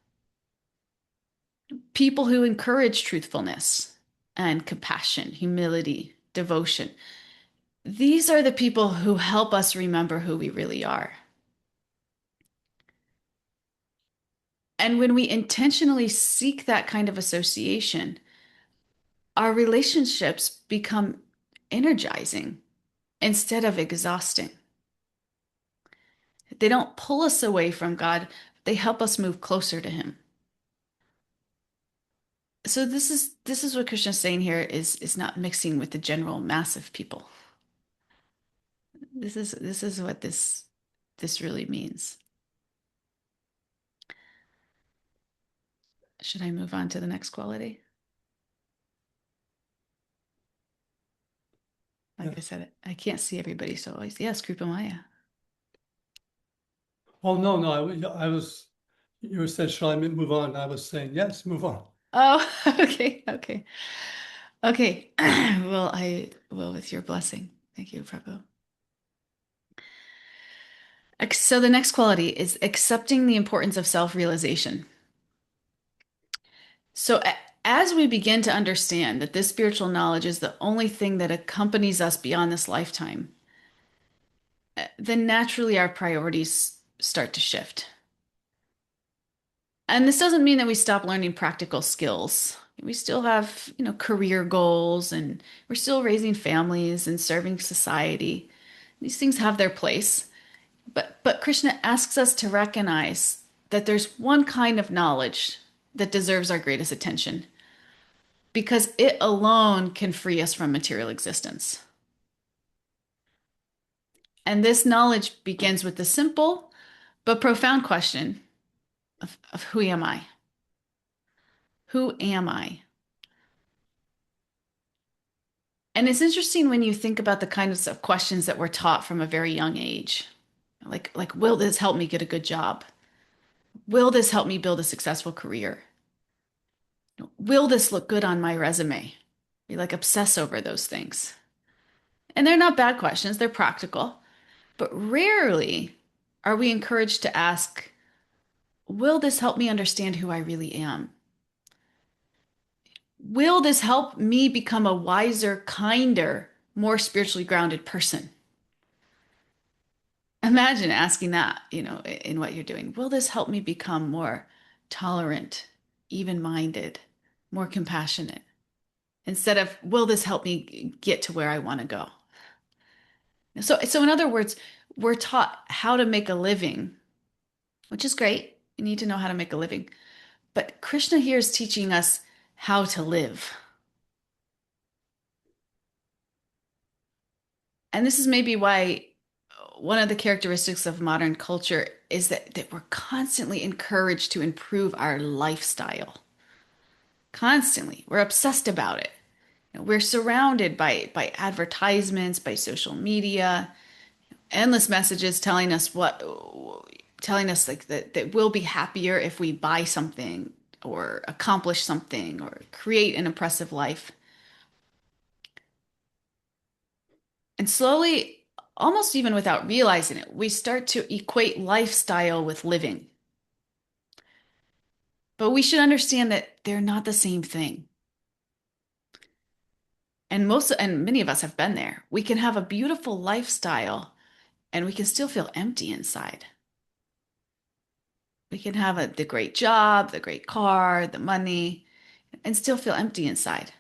People who encourage truthfulness. and compassion, humility, devotion. These are the people who help us remember who we really are. And when we intentionally seek that kind of association, our relationships become energizing instead of exhausting. They don't pull us away from God, they help us move closer to Him. So this is what Krishna's saying here is not mixing with the general mass of people. This is what this really means. Should I move on to the next quality? Like I said, I can't see everybody, so yes, Kripa Maya. Oh, no, I was, you said, shall I move on? I was saying, yes, move on. Oh, okay. Okay. Well, I will with your blessing. Thank you, Prabhu. So the next quality is accepting the importance of self-realization. So as we begin to understand that this spiritual knowledge is the only thing that accompanies us beyond this lifetime, then naturally our priorities start to shift. And this doesn't mean that we stop learning practical skills. We still have, career goals, and we're still raising families and serving society. These things have their place. But Krishna asks us to recognize that there's one kind of knowledge that deserves our greatest attention because it alone can free us from material existence. And this knowledge begins with the simple but profound question of who am I? Who am I? And it's interesting when you think about the kinds of questions that we're taught from a very young age. Like, will this help me get a good job? Will this help me build a successful career? Will this look good on my resume? We obsess over those things. And they're not bad questions, they're practical. But rarely are we encouraged to ask, will this help me understand who I really am? Will this help me become a wiser, kinder, more spiritually grounded person? Imagine asking that, in what you're doing. Will this help me become more tolerant, even-minded, more compassionate? Instead of, will this help me get to where I want to go? So in other words, we're taught how to make a living, which is great. You need to know how to make a living. But Krishna here is teaching us how to live. And this is maybe why one of the characteristics of modern culture is that we're constantly encouraged to improve our lifestyle. Constantly. We're obsessed about it. We're surrounded by advertisements, by social media, endless messages telling us that we'll be happier if we buy something or accomplish something or create an impressive life. And slowly, almost even without realizing it, we start to equate lifestyle with living. But we should understand that they're not the same thing. And many of us have been there. We can have a beautiful lifestyle and we can still feel empty inside. We can have the great job, the great car, the money, and still feel empty inside.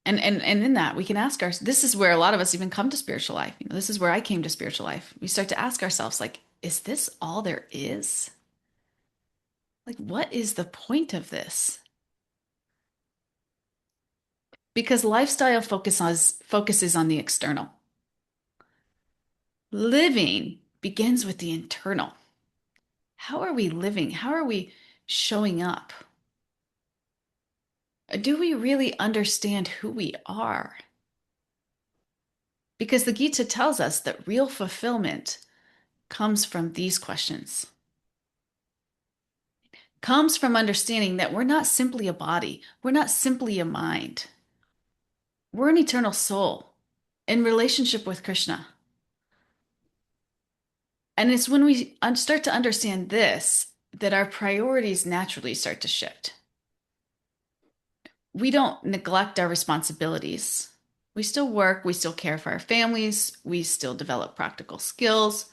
And in that, we can ask ourselves, this is where a lot of us even come to spiritual life. This is where I came to spiritual life. We start to ask ourselves, is this all there is? What is the point of this? Because lifestyle focuses on the external. Living begins with the internal. How are we living? How are we showing up? Do we really understand who we are? Because the Gita tells us that real fulfillment comes from these questions. Comes from understanding that we're not simply a body, we're not simply a mind. We're an eternal soul in relationship with Krishna. And it's when we start to understand this that our priorities naturally start to shift. we don't neglect our responsibilities. We still work, we still care for our families, we still develop practical skills,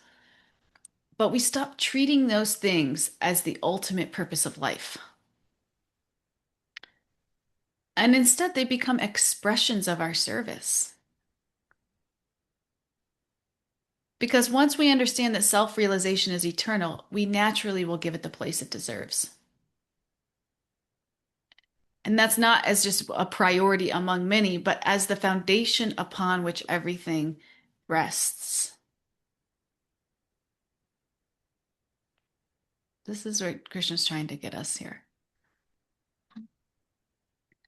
but we stop treating those things as the ultimate purpose of life. And instead, they become expressions of our service. Because once we understand that self-realization is eternal, we naturally will give it the place it deserves. And that's not as just a priority among many, but as the foundation upon which everything rests. This is what Krishna's trying to get us here.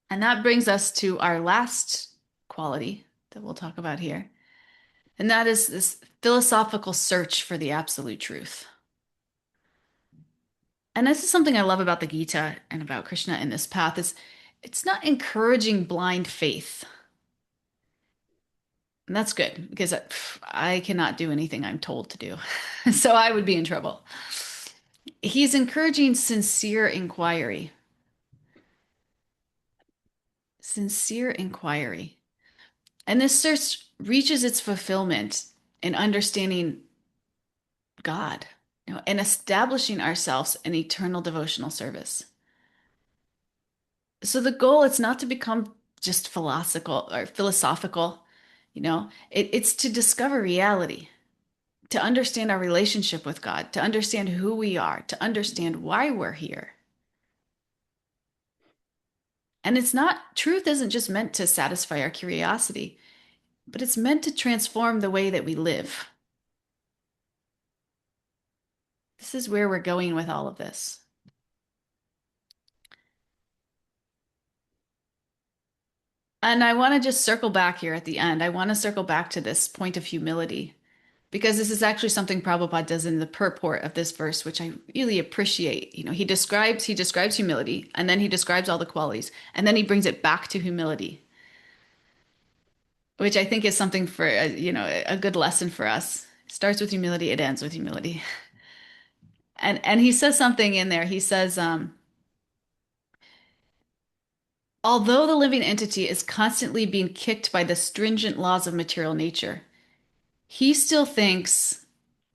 And that brings us to our last quality that we'll talk about here. And that is this philosophical search for the absolute truth. And this is something I love about the Gita and about Krishna in this path is it's not encouraging blind faith. And that's good because I cannot do anything I'm told to do. So I would be in trouble. He's encouraging sincere inquiry. Sincere inquiry. And this search reaches its fulfillment in understanding God, and establishing ourselves in eternal devotional service. So the goal is not to become just philosophical, it's to discover reality, to understand our relationship with God, to understand who we are, to understand why we're here. And truth isn't just meant to satisfy our curiosity, but it's meant to transform the way that we live. This is where we're going with all of this. And I want to just circle back here at the end. I want to circle back to this point of humility, because this is actually something Prabhupada does in the purport of this verse, which I really appreciate. He describes humility, and then he describes all the qualities, and then he brings it back to humility, which I think is something for, a good lesson for us. It starts with humility, it ends with humility. And he says something in there. He says, although the living entity is constantly being kicked by the stringent laws of material nature, he still thinks,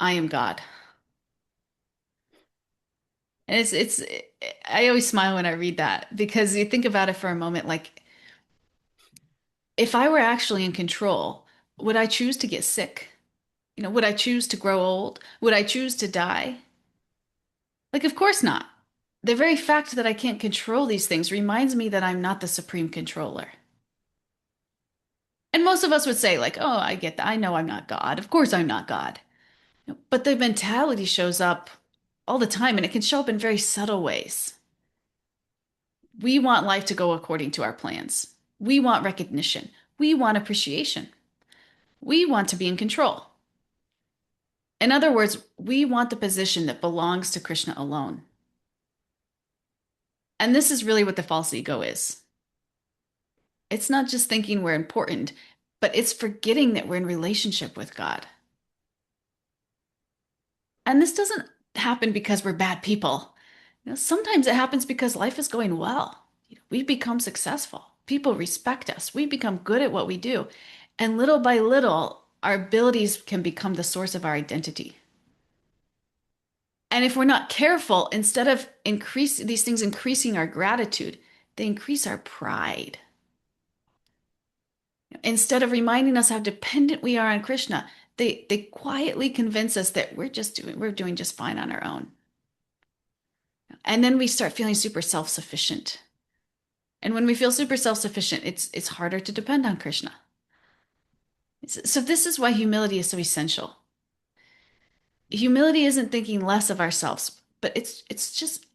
I am God. And I always smile when I read that, because you think about it for a moment, like if I were actually in control, would I choose to get sick? Would I choose to grow old? Would I choose to die? Like, of course not. The very fact that I can't control these things reminds me that I'm not the supreme controller. And most of us would say, like, oh, I get that. I know I'm not God. Of course I'm not God. But the mentality shows up all the time, and it can show up in very subtle ways. We want life to go according to our plans. We want recognition. We want appreciation. We want to be in control. In other words, we want the position that belongs to Krishna alone. And this is really what the false ego is. It's not just thinking we're important, but it's forgetting that we're in relationship with God. And this doesn't happen because we're bad people. Sometimes it happens because life is going well. We become successful. People respect us. We become good at what we do. And little by little, our abilities can become the source of our identity. And if we're not careful, instead of these things increasing our gratitude, they increase our pride. Instead of reminding us how dependent we are on Krishna, they quietly convince us that we're doing just fine on our own. And then we start feeling super self-sufficient. And when we feel super self-sufficient, it's harder to depend on Krishna. So this is why humility is so essential. Humility isn't thinking less of ourselves, but it's just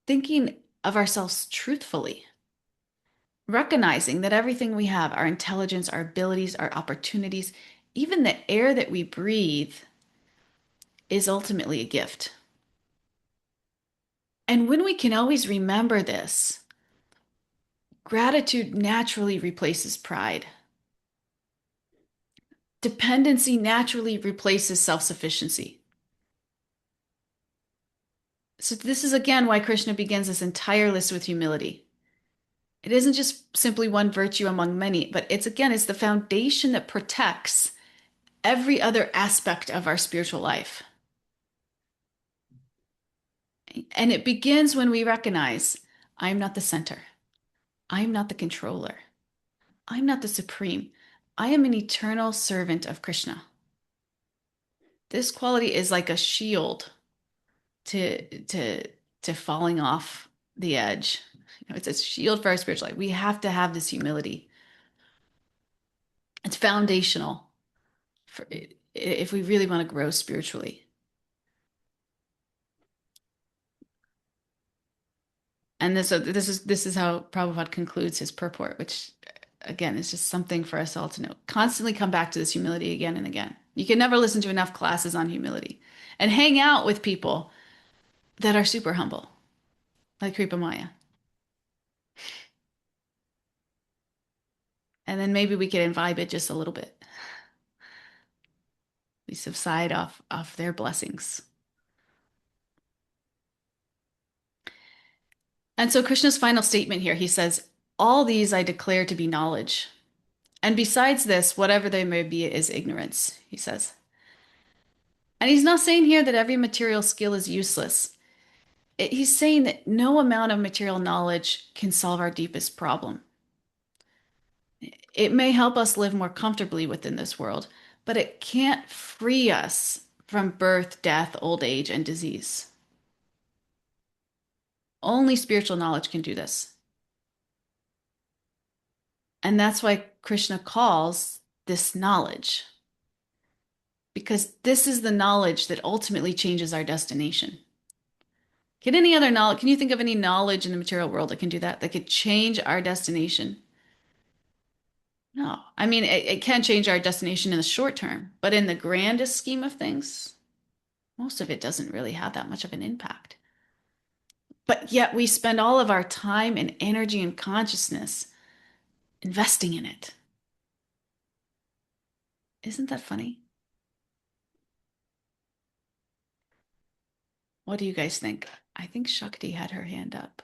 thinking of ourselves truthfully. Recognizing that everything we have, our intelligence, our abilities, our opportunities, even the air that we breathe, is ultimately a gift. And when we can always remember this, gratitude naturally replaces pride. Dependency naturally replaces self-sufficiency. So this is again why Krishna begins this entire list with humility. It isn't just simply one virtue among many, but it's the foundation that protects every other aspect of our spiritual life. And it begins when we recognize I'm not the center. I'm not the controller. I'm not the supreme. I am an eternal servant of Krishna. This quality is like a shield to to falling off the edge. It's a shield for our spiritual life. We have to have this humility. It's foundational for if we really want to grow spiritually. And this is how Prabhupada concludes his purport, which again is just something for us all to know. Constantly come back to this humility again and again. You can never listen to enough classes on humility and hang out with people that are super humble, like Kripa Maya. And then maybe we can imbibe it just a little bit. We subside off their blessings. And so Krishna's final statement here, he says, all these I declare to be knowledge. And besides this, whatever they may be is ignorance, he says. And he's not saying here that every material skill is useless. He's saying that no amount of material knowledge can solve our deepest problem. It may help us live more comfortably within this world, but it can't free us from birth, death, old age, and disease. Only spiritual knowledge can do this. And that's why Krishna calls this knowledge, because this is the knowledge that ultimately changes our destination. Can you think of any knowledge in the material world that can do that, that could change our destination? No. I mean, it can change our destination in the short term, but in the grandest scheme of things, most of it doesn't really have that much of an impact. But yet we spend all of our time and energy and consciousness investing in it. Isn't that funny? What do you guys think? I think Shakti had her hand up.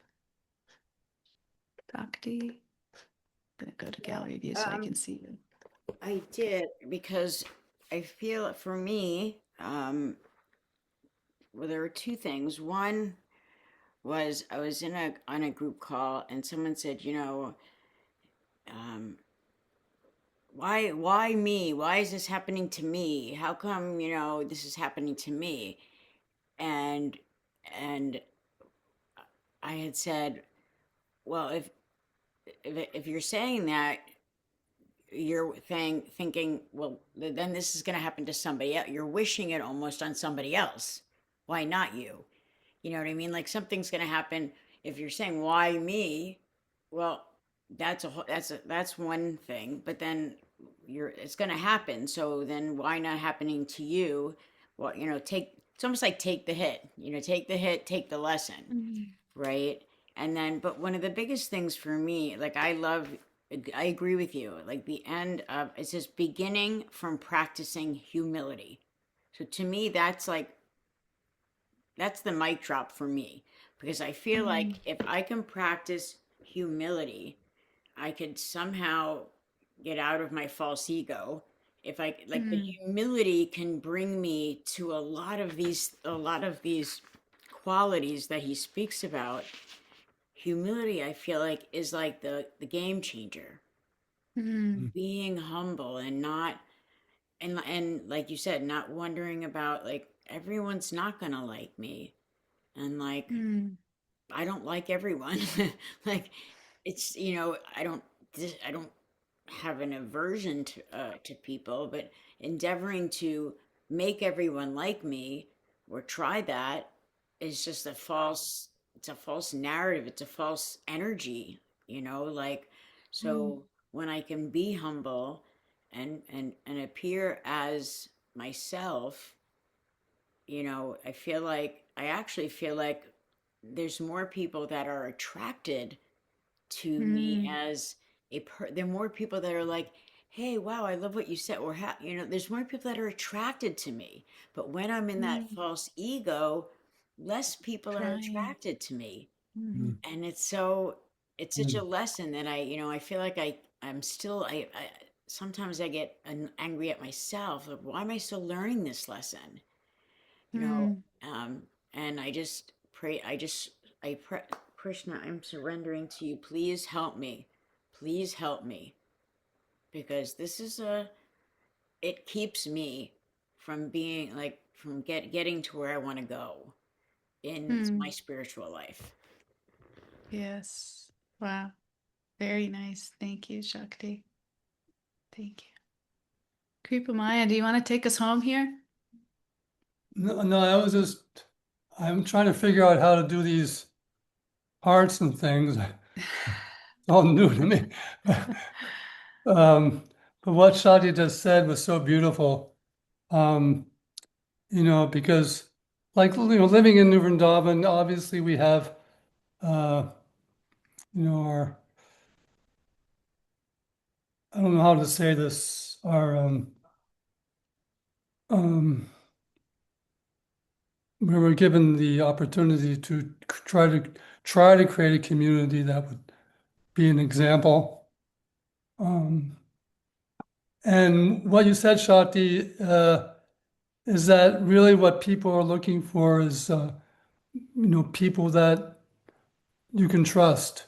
Shakti, I'm going to go to gallery view so I can see you. I did because I feel for me, well, there were two things. One was I was on a group call and someone said, um, why me? Why is this happening to me? How come, this is happening to me? And and I had said, well, if you're saying that, you're thinking, well, then this is going to happen to somebody else. You're wishing it almost on somebody else. Why not you? You know what I mean? Like something's going to happen. If you're saying why me, well, that's one thing. But then it's going to happen. So then why not happening to you? Well, it's almost like take the hit. Take the hit, take the lesson, right? And then, but one of the biggest things for me, like I agree with you. Like the end of it says beginning from practicing humility. So to me, that's the mic drop for me because I feel like if I can practice humility, I could somehow get out of my false ego. If I like the humility can bring me to a lot of these qualities that he speaks about. Humility, I feel like, is like the game changer. Being humble and not and like you said, not wondering about like everyone's not gonna like me. And like I don't like everyone. Like it's I don't have an aversion to people, but endeavoring to make everyone like me or try that is just it's a false narrative. It's a false energy, like, so when I can be humble and appear as myself, I actually feel like there's more people that are attracted to me as there are more people that are like, hey, wow, I love what you said, or there's more people that are attracted to me. But when I'm in that false ego, less people are Trying. attracted to me. And it's so it's such a lesson that I feel like I'm still, I sometimes I get angry at myself. Like, why am I still learning this lesson? You know, Mm, and I just pray, I pray, Krishna, I'm surrendering to you. Please help me. Please help me. Because this is it keeps me from being like, from getting to where I want to go in my mm, spiritual life. yes. Wow. Very nice. Thank you, Shakti. Thank you. Kripa Maya, do you want to take us home here? No, no, I was just, I'm trying to figure out how to do these hearts and things. It's all new to me. But what Shadi just said was so beautiful. Because like, living in New Vrindavan, obviously we have, uh, our, I don't know how to say this, our, um, we were given the opportunity to try to create a community that would be an example. And what you said, Shakti, is that really what people are looking for is, people that you can trust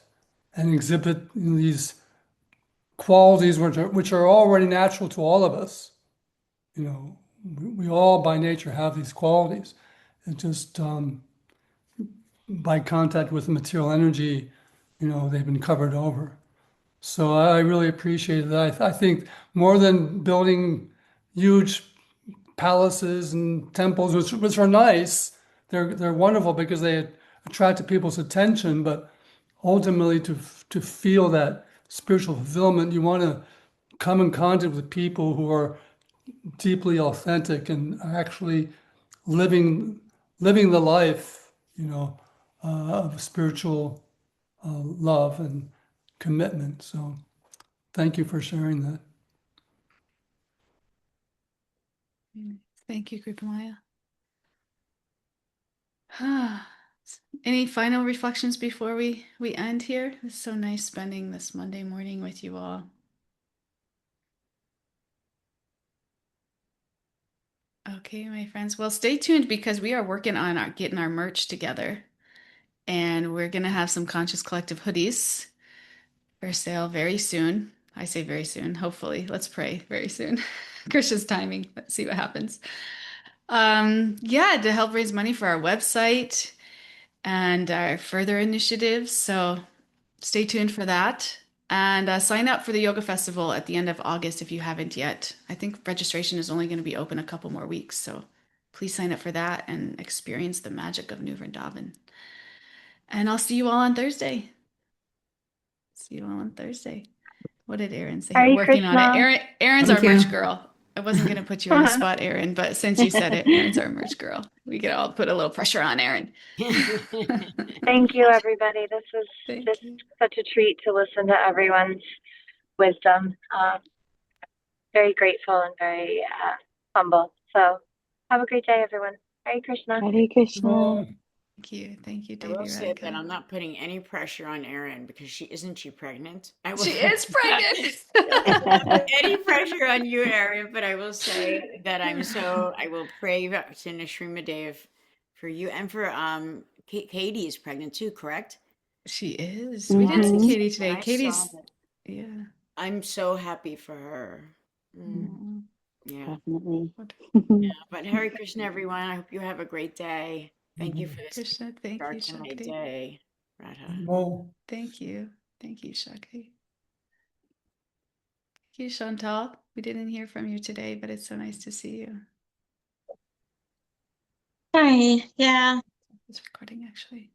and exhibit these qualities which are already natural to all of us. We all by nature have these qualities. It's just by contact with material energy, they've been covered over. So I really appreciate that. I think more than building huge palaces and temples, which are nice, they're wonderful because they attract people's attention. But ultimately, to feel that spiritual fulfillment, you want to come in contact with people who are deeply authentic and are actually living the life, of spiritual love and commitment. So thank you for sharing that. Thank you, Kripa Maya. Any final reflections before we end here? It's so nice spending this Monday morning with you all. Okay, my friends. Well, stay tuned because we are working on getting our merch together. And we're going to have some Conscious Collective hoodies for sale very soon. I say very soon, hopefully. Let's pray very soon. Krishna's timing. Let's see what happens. Yeah, to help raise money for our website and our further initiatives. So stay tuned for that. And sign up for the yoga festival at the end of August if you haven't yet. I think registration is only going to be open a couple more weeks. So please sign up for that and experience the magic of New Vrindavan. And I'll see you all on Thursday. See you all on Thursday. What did Erin say? Hare Working on it. Krishna. Erin's our Thank you. merch girl. I wasn't going to put you on the spot, Erin, but since you said it, Erin's our merch girl. We could all put a little pressure on Erin. Thank you, everybody. This was Thank just you. such a treat to listen to everyone's wisdom. Very grateful and very humble. So have a great day, everyone. Hare Krishna. Hare Krishna. Thank you. Thank you, I will Devi say that Radhika. I'm not putting any pressure on Erin because she pregnant? She is pregnant. I will not put any pressure on you, Erin, but I will say that I will pray to Srimadev for you and for Katie is pregnant too, correct? She is. We didn't see Mm-hmm. Katie When today. I saw Katie's, that, yeah. I'm so happy for her. Aw, Yeah. Definitely. Yeah. But Hare Krishna, everyone. I hope you have a great day. Thank you for this Krishna, thank you, start to my Shakti. day, Radha. Well, Thank you. Thank you, Shakti. Thank you, Chantal. We didn't hear from you today, but it's so nice to see you. Hi, yeah. It's recording actually.